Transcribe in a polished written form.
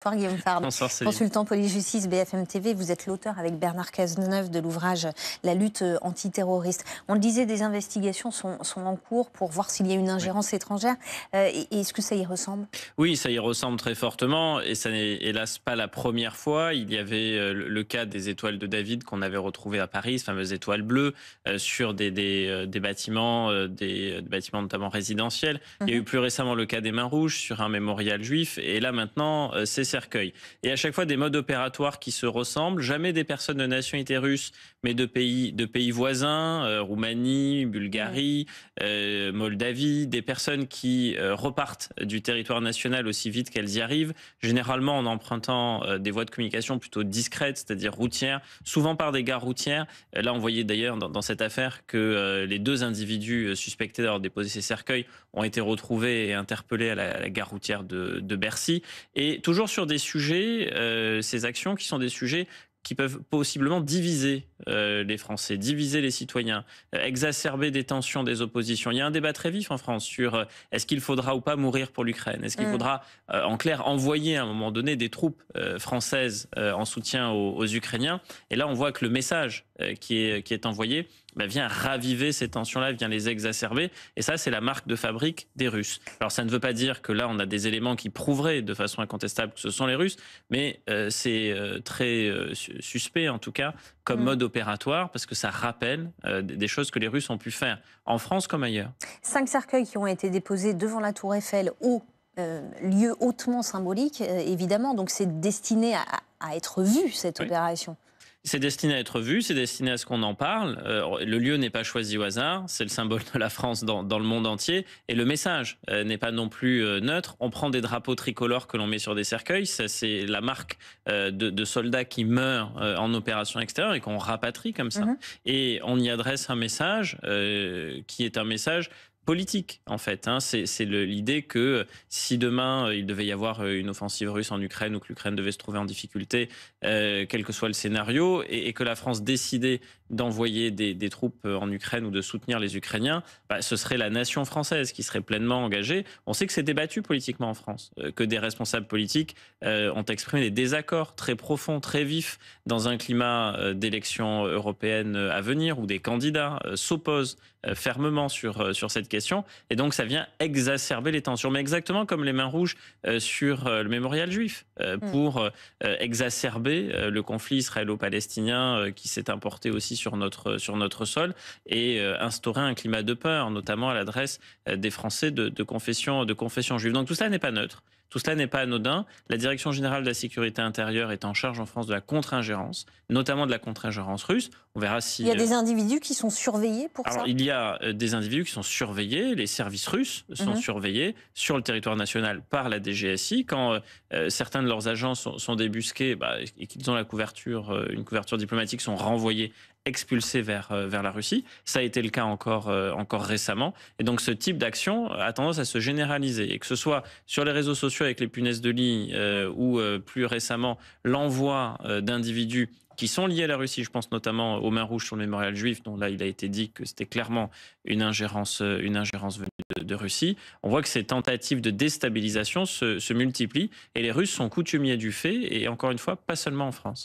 Bonsoir Guillaume Fard, Bonsoir Céline. consultant police-justice BFM TV. Vous êtes l'auteur avec Bernard Cazeneuve de l'ouvrage La lutte antiterroriste. On le disait, des investigations sont en cours pour voir s'il y a une ingérence étrangère. Est-ce que ça y ressemble? Oui, ça y ressemble très fortement et ça n'est hélas pas la première fois. Il y avait le cas des étoiles de David qu'on avait retrouvé à Paris, ces fameuses étoiles bleues, sur des bâtiments, des bâtiments notamment résidentiels. Il y a eu plus récemment le cas des Mains Rouges sur un mémorial juif et là maintenant ces cercueils. Et à chaque fois des modes opératoires qui se ressemblent, jamais des personnes de nationalité russe, mais de pays voisins, Roumanie, Bulgarie, Moldavie, des personnes qui repartent du territoire national aussi vite qu'elles y arrivent, généralement en empruntant des voies de communication plutôt discrètes, c'est-à-dire routières, souvent par des gares routières. Là, on voyait d'ailleurs dans cette affaire que les deux individus suspectés d'avoir déposé ces cercueils ont été retrouvés et interpellés à la gare routière de Bercy. Et toujours sur des sujets, ces actions qui sont des sujets qui peuvent possiblement diviser les Français, diviser les citoyens, exacerber des tensions, des oppositions. Il y a un débat très vif en France sur est-ce qu'il faudra ou pas mourir pour l'Ukraine? Est-ce qu'il faudra, en clair, envoyer à un moment donné des troupes françaises en soutien aux Ukrainiens? Et là, on voit que le message qui est envoyé vient raviver ces tensions-là, vient les exacerber. Et ça, c'est la marque de fabrique des Russes. Alors, ça ne veut pas dire que là, on a des éléments qui prouveraient de façon incontestable que ce sont les Russes, mais c'est très suspect, en tout cas, comme mode opératoire, parce que ça rappelle des choses que les Russes ont pu faire, en France comme ailleurs. 5 cercueils qui ont été déposés devant la Tour Eiffel, au lieu hautement symbolique, évidemment. Donc, c'est destiné à être vu, cette opération. C'est destiné à être vu, c'est destiné à ce qu'on en parle. Le lieu n'est pas choisi au hasard, c'est le symbole de la France dans le monde entier. Et le message n'est pas non plus neutre. On prend des drapeaux tricolores que l'on met sur des cercueils. Ça, c'est la marque de soldats qui meurent en opération extérieure et qu'on rapatrie comme ça. Et on y adresse un message qui est un message politique, en fait. C'est l'idée que si demain il devait y avoir une offensive russe en Ukraine ou que l'Ukraine devait se trouver en difficulté, quel que soit le scénario, et que la France décidait d'envoyer des troupes en Ukraine ou de soutenir les Ukrainiens, ce serait la nation française qui serait pleinement engagée. On sait que c'est débattu politiquement en France, que des responsables politiques ont exprimé des désaccords très profonds, très vifs, dans un climat d'élections européennes à venir, où des candidats s'opposent fermement sur cette question. Et donc, ça vient exacerber les tensions. Mais exactement comme les Mains Rouges sur le mémorial juif, pour exacerber le conflit israélo-palestinien qui s'est importé aussi sur notre sol et instaurer un climat de peur, notamment à l'adresse des Français de confession juive. Donc tout cela n'est pas neutre. Tout cela n'est pas anodin. La Direction générale de la sécurité intérieure est en charge en France de la contre-ingérence, notamment de la contre-ingérence russe. On verra si... Il y a des individus qui sont surveillés pour ça? Il y a des individus qui sont surveillés, les services russes sont surveillés sur le territoire national par la DGSI. Quand certains de leurs agents sont débusqués et qu'ils ont une couverture diplomatique, sont renvoyés, expulsés vers la Russie. Ça a été le cas encore récemment. Et donc ce type d'action a tendance à se généraliser. Et que ce soit sur les réseaux sociaux avec les punaises de lit ou plus récemment l'envoi d'individus qui sont liés à la Russie, je pense notamment aux Mains Rouges sur le mémorial juif, dont là il a été dit que c'était clairement une ingérence venue de Russie. On voit que ces tentatives de déstabilisation se multiplient et les Russes sont coutumiers du fait et encore une fois, pas seulement en France.